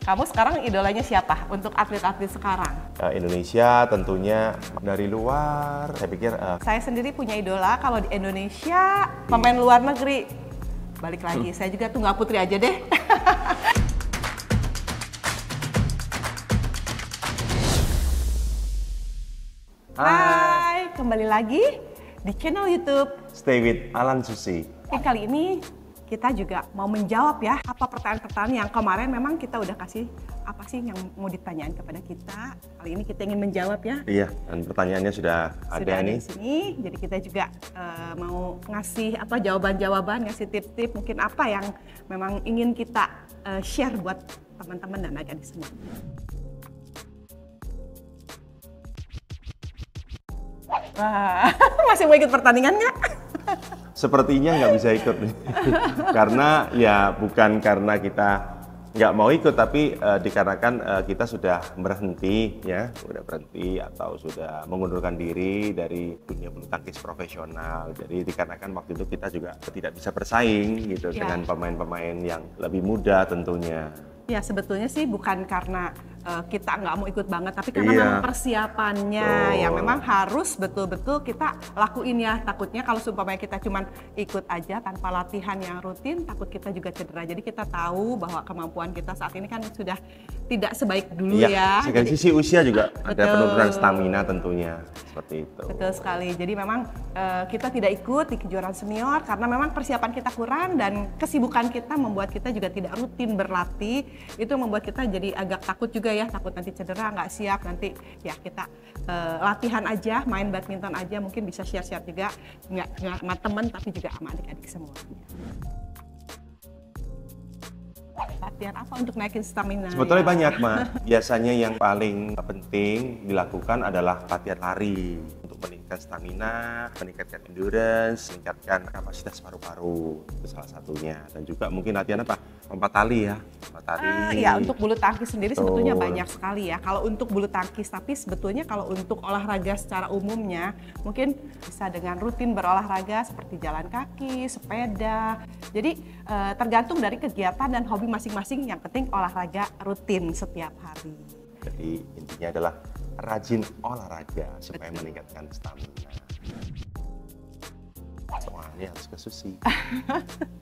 Kamu sekarang idolanya siapa untuk atlet-atlet sekarang? Indonesia tentunya, dari luar saya pikir Saya sendiri punya idola kalau di Indonesia pemain luar negeri. Balik lagi, saya juga Tunggal Putri aja deh. Hai, kembali lagi di channel YouTube Stay with Alan Susi. Kali ini kita juga mau menjawab ya apa pertanyaan-pertanyaan yang kemarin memang kita udah kasih apa sih yang mau ditanyain kepada kita. Kali ini kita ingin menjawab ya. Iya, dan pertanyaannya sudah ada nih. Di sini. Jadi kita juga mau ngasih apa jawaban-jawaban, ngasih tip-tip mungkin apa yang memang ingin kita share buat teman-teman dan adik-adik semua. Wah, masih mau ikut pertandingan nggak? Sepertinya nggak bisa ikut nih. Karena ya bukan karena kita nggak mau ikut, tapi dikarenakan kita sudah berhenti ya, sudah berhenti atau sudah mengundurkan diri dari dunia bulu tangkis profesional. Jadi dikarenakan waktu itu kita juga tidak bisa bersaing gitu ya, dengan pemain-pemain yang lebih muda tentunya. Ya sebetulnya sih bukan karena kita nggak mau ikut banget, tapi karena memang persiapannya yang memang harus betul-betul kita lakuin ya. Takutnya kalau seumpamanya kita cuman ikut aja tanpa latihan yang rutin, takut kita juga cedera. Jadi kita tahu bahwa kemampuan kita saat ini kan sudah tidak sebaik dulu ya. Dari sisi usia juga ada penurunan stamina tentunya, seperti itu. Betul sekali. Jadi memang kita tidak ikut di kejuaraan senior karena memang persiapan kita kurang dan kesibukan kita membuat kita juga tidak rutin berlatih. Itu membuat kita jadi agak takut juga ya, takut nanti cedera, nggak siap, nanti ya kita latihan aja, main badminton aja, mungkin bisa share-share juga, nggak sama temen tapi juga sama adik-adik semuanya. Latihan apa untuk naikin stamina? Sebetulnya banyak, Ma. Biasanya yang paling penting dilakukan adalah latihan lari untuk meningkatkan stamina, meningkatkan endurance, meningkatkan kapasitas paru-paru. Itu salah satunya. Dan juga mungkin latihan apa? Lompat tali ya. Lompat tali. Ya, untuk bulu tangkis sendiri sebetulnya banyak sekali ya. Kalau untuk bulu tangkis, tapi sebetulnya kalau untuk olahraga secara umumnya, mungkin bisa dengan rutin berolahraga seperti jalan kaki, sepeda. Jadi tergantung dari kegiatan dan hobi masing-masing, yang penting olahraga rutin setiap hari. Jadi intinya adalah rajin olahraga supaya meningkatkan stamina. Soalnya harus ke Susi.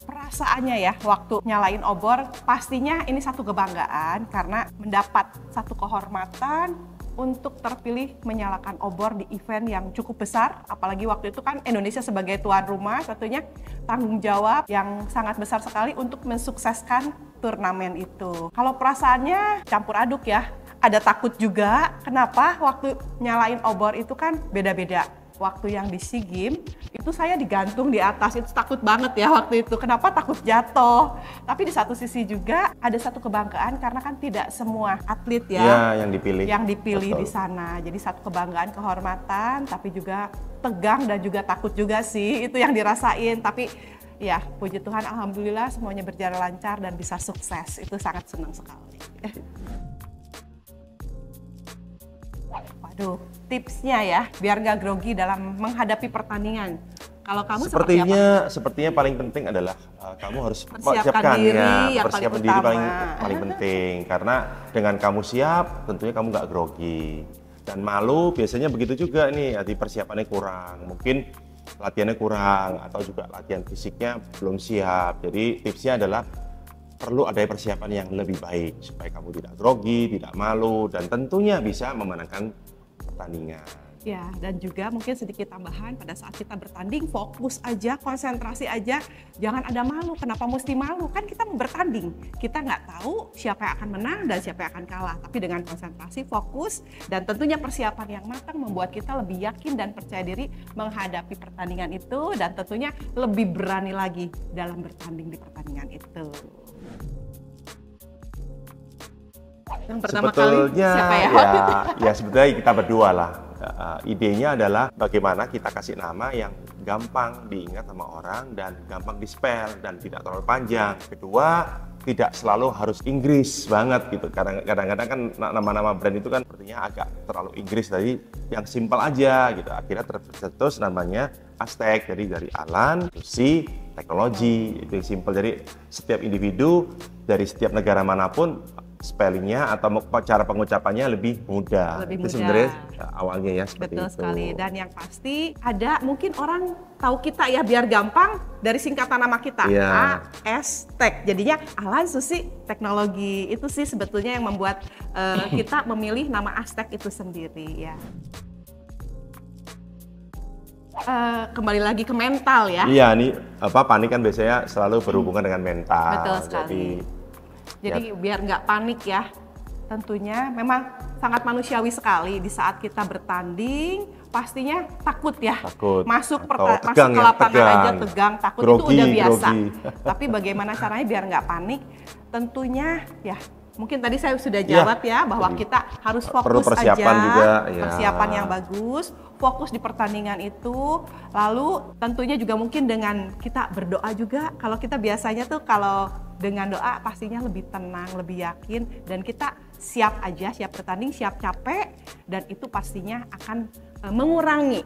Perasaannya ya waktu nyalain obor, pastinya ini satu kebanggaan karena mendapat satu kehormatan untuk terpilih menyalakan obor di event yang cukup besar. Apalagi waktu itu kan Indonesia sebagai tuan rumah, tentunya tanggung jawab yang sangat besar sekali untuk mensukseskan turnamen itu. Kalau perasaannya campur aduk ya, ada takut juga. Kenapa? Waktu nyalain obor itu kan beda-beda. Waktu yang di SEA Games itu saya digantung di atas, itu takut banget ya waktu itu. Kenapa? Takut jatuh. Tapi di satu sisi juga ada satu kebanggaan karena kan tidak semua atlet ya yang dipilih di sana. Jadi satu kebanggaan, kehormatan, tapi juga tegang dan juga takut juga sih, itu yang dirasain. Tapi ya puji Tuhan, alhamdulillah semuanya berjalan lancar dan bisa sukses. Itu sangat senang sekali. Waduh, tipsnya ya biar nggak grogi dalam menghadapi pertandingan. Kalau kamu sepertinya paling penting adalah kamu harus persiapkan diri, persiapan diri paling penting, karena dengan kamu siap tentunya kamu nggak grogi. Dan malu biasanya begitu juga nih, arti persiapannya kurang, mungkin latihannya kurang atau juga latihan fisiknya belum siap. Jadi tipsnya adalah perlu ada persiapan yang lebih baik supaya kamu tidak grogi, tidak malu, dan tentunya bisa memenangkan pertandingan. Ya, dan juga mungkin sedikit tambahan, pada saat kita bertanding fokus aja, konsentrasi aja, jangan ada malu. Kenapa mesti malu? Kan kita mau bertanding, kita nggak tahu siapa yang akan menang dan siapa yang akan kalah. Tapi dengan konsentrasi, fokus, dan tentunya persiapan yang matang membuat kita lebih yakin dan percaya diri menghadapi pertandingan itu, dan tentunya lebih berani lagi dalam bertanding di pertandingan itu. Yang pertama kali siapa ya? Ya sebetulnya kita berdua lah. Idenya adalah bagaimana kita kasih nama yang gampang diingat sama orang dan gampang di-spell dan tidak terlalu panjang. Kedua, tidak selalu harus Inggris banget gitu. Kadang-kadang kan nama-nama brand itu kan sepertinya agak terlalu Inggris, jadi yang simpel aja gitu. Akhirnya tercetus namanya Aztec, jadi dari Alan, Susi, teknologi, itu yang simpel. Jadi setiap individu dari setiap negara manapun spellingnya atau cara pengucapannya lebih mudah. Lebih Itu mudah. sebenarnya awalnya ya seperti Betul itu. sekali. Dan yang pasti ada mungkin orang tahu kita ya biar gampang dari singkatan nama kita, Iya. ASTEC. Jadinya Alan Susi Teknologi. Itu sih sebetulnya yang membuat kita memilih nama ASTEC itu sendiri ya. Kembali lagi ke mental ya. Iya, nih panik kan biasanya selalu berhubungan dengan mental. Betul sekali. Jadi biar nggak panik ya, tentunya memang sangat manusiawi sekali di saat kita bertanding, pastinya takut ya. Takut. Masuk Atau ke lapangan tegang. aja tegang, takut Grogi, itu udah biasa. grogi. Tapi bagaimana caranya biar nggak panik? Tentunya ya mungkin tadi saya sudah jawab ya bahwa kita harus fokus perlu persiapan aja, juga, ya. persiapan yang bagus, fokus di pertandingan itu. Lalu tentunya juga mungkin dengan kita berdoa juga. Kalau kita biasanya tuh kalau dengan doa pastinya lebih tenang, lebih yakin, dan kita siap aja, siap bertanding, siap capek, dan itu pastinya akan mengurangi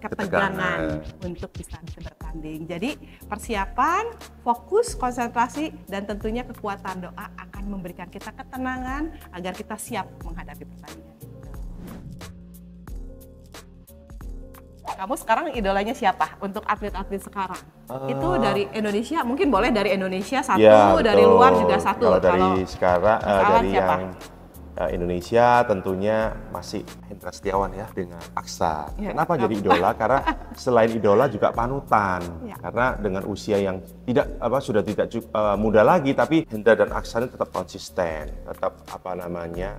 ketegangan untuk bisa bertanding. Jadi persiapan, fokus, konsentrasi, dan tentunya kekuatan doa akan memberikan kita ketenangan agar kita siap menghadapi pertandingan itu. Kamu sekarang idolanya siapa untuk atlet-atlet sekarang? Itu dari Indonesia, mungkin boleh dari Indonesia satu, Ya, dari betul. luar juga satu. Kalau dari sekarang dari siapa? yang Indonesia tentunya masih Hendra Setiawan ya dengan Aksa. Ya, Kenapa jadi idola? Karena selain idola juga panutan. Ya. Karena dengan usia yang sudah tidak muda lagi, tapi Hendra dan Aksa ini tetap konsisten, tetap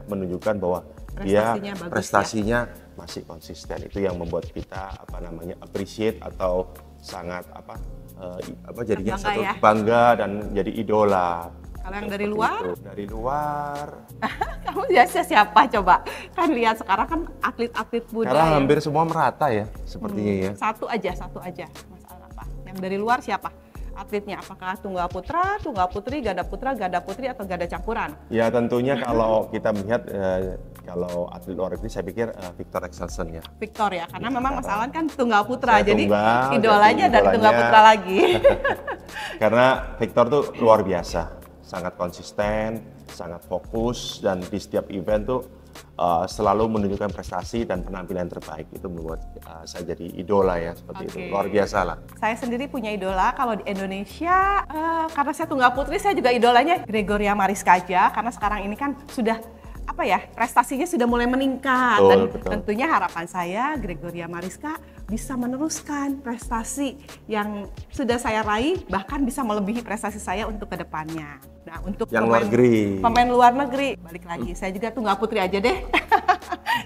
menunjukkan bahwa Prestasinya bagus, prestasinya masih konsisten. Itu yang membuat kita appreciate atau sangat jadinya Bangga satu ya. bangga dan jadi idola. Kalau yang dari Seperti luar? itu. Dari luar. Kamu biasa siapa coba? Kan lihat sekarang kan atlet-atlet muda. Karena yang- hampir semua merata ya, sepertinya ya. Satu aja. Masalah apa? Yang dari luar siapa? Atletnya apakah tunggal putra, tunggal putri, ganda putri atau ganda campuran? Ya tentunya kalau kita melihat kalau atlet luar negeri saya pikir Victor Axelsen ya. Victor ya, karena memang Mas Alan kan tunggal putra, Saya jadi tunggal, idolanya jadi dari tunggal idolanya. putra lagi. Karena Victor tuh luar biasa, sangat konsisten, sangat fokus, dan di setiap event tuh selalu menunjukkan prestasi dan penampilan terbaik. Itu membuat saya jadi idola ya, seperti itu. Oke. Luar biasa lah. Saya sendiri punya idola kalau di Indonesia, karena saya tunggal putri, saya juga idolanya Gregoria Mariska aja, karena sekarang ini kan sudah prestasinya sudah mulai meningkat. Betul, Dan betul. tentunya harapan saya Gregoria Mariska bisa meneruskan prestasi yang sudah saya raih, bahkan bisa melebihi prestasi saya untuk kedepannya. Nah, untuk Yang luar negeri. pemain luar negeri, balik lagi, saya juga tunggal putri aja deh.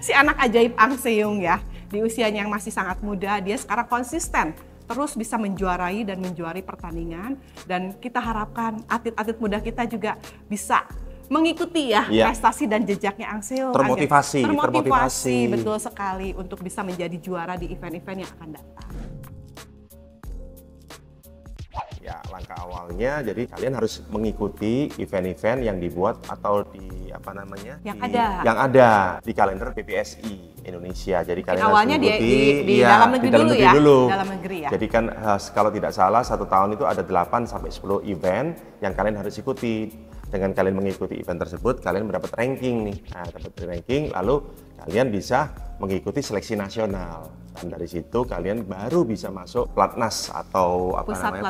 Si anak ajaib Ang Seung ya, di usianya yang masih sangat muda, dia sekarang konsisten terus bisa menjuarai dan menjuari pertandingan, dan kita harapkan atlet-atlet muda kita juga bisa mengikuti ya Iya. prestasi dan jejaknya Ang Seung. Termotivasi, Termotivasi, betul sekali untuk bisa menjadi juara di event-event yang akan datang. Ya, langkah awalnya jadi kalian harus mengikuti event-event yang dibuat atau yang ada di kalender PPSI Indonesia. Jadi kalian awalnya harus mengikuti di dalam negeri dulu ya? Dalam negeri ya? Jadi kan kalau tidak salah 1 tahun itu ada 8 sampai 10 event yang kalian harus ikuti. Dengan kalian mengikuti event tersebut, kalian mendapat ranking nih. Nah, dapat ranking, lalu kalian bisa mengikuti seleksi nasional. Dan dari situ kalian baru bisa masuk Platnas atau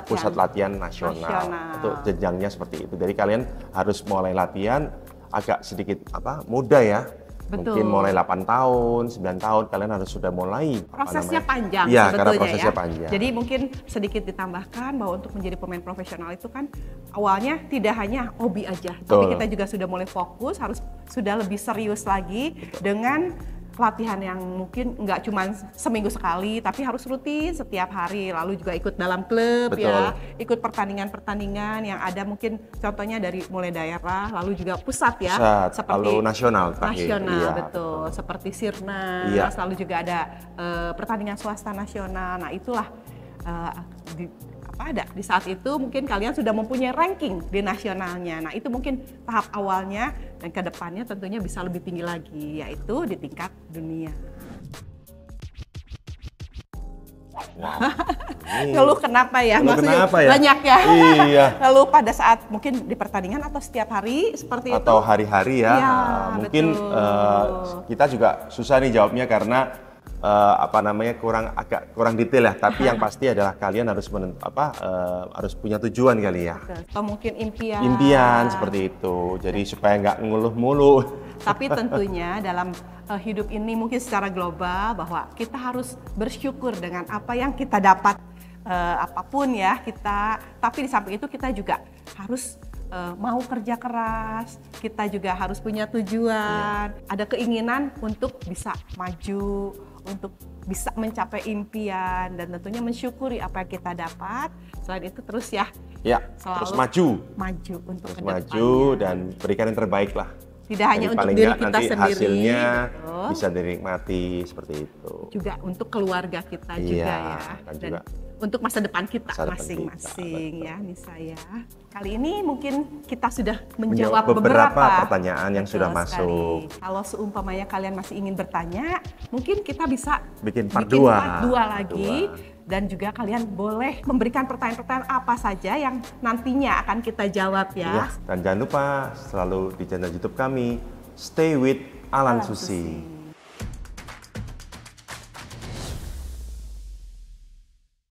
pusat latihan nasional. Itu jenjangnya seperti itu. Jadi kalian harus mulai latihan agak sedikit muda ya. Betul. Mungkin mulai 8 tahun, 9 tahun kalian harus sudah mulai. Prosesnya panjang Iya, sebetulnya karena prosesnya ya. panjang. Jadi mungkin sedikit ditambahkan bahwa untuk menjadi pemain profesional itu kan awalnya tidak hanya hobi aja, tapi Betul. kita juga sudah mulai fokus, harus sudah lebih serius lagi dengan latihan yang mungkin nggak cuma seminggu sekali, tapi harus rutin setiap hari. Lalu juga ikut dalam klub. Betul. Ya, ikut pertandingan-pertandingan yang ada mungkin contohnya dari mulai daerah, lalu juga pusat ya, Lalu nasional terakhir. nasional, Iya, betul. Seperti Sirnas, Iya. lalu juga ada pertandingan swasta nasional. Nah, itulah di saat itu mungkin kalian sudah mempunyai ranking di nasionalnya. Nah, itu mungkin tahap awalnya, dan ke depannya tentunya bisa lebih tinggi lagi, yaitu di tingkat dunia. Wow, Ngeluh kenapa ya? Ngeluh Maksudnya kenapa ya? banyak ya. Iya. Lalu pada saat mungkin di pertandingan atau setiap hari seperti itu? Atau hari-hari ya. Iya, Mungkin kita juga susah nih jawabnya karena agak kurang detail ya. Tapi yang pasti adalah kalian harus harus punya tujuan kali ya. Atau mungkin impian. Impian seperti itu. Jadi supaya nggak ngeluh mulu. Tapi tentunya dalam hidup ini mungkin secara global bahwa kita harus bersyukur dengan apa yang kita dapat, apapun ya kita. Tapi di samping itu kita juga harus mau kerja keras, kita juga harus punya tujuan, ada keinginan untuk bisa maju, untuk bisa mencapai impian, dan tentunya mensyukuri apa yang kita dapat. Selain itu terus ya, selalu terus maju untuk terus kedepannya. maju dan berikan yang terbaik lah. Tidak hanya untuk paling diri nggak kita nanti sendiri, hasilnya betul. bisa dinikmati seperti itu. Juga untuk keluarga kita Iya, juga ya, dan dan juga untuk masa depan kita masa depan masing-masing kita, ya, Nisa ya. Kali ini mungkin kita sudah menjawab beberapa pertanyaan yang Betul sudah sekali. masuk. Kalau seumpamanya kalian masih ingin bertanya, mungkin kita bisa Bikin part part 2 2 lagi. Dan juga kalian boleh memberikan pertanyaan-pertanyaan apa saja yang nantinya akan kita jawab ya. Dan jangan lupa selalu di channel YouTube kami Stay with Alan Susi.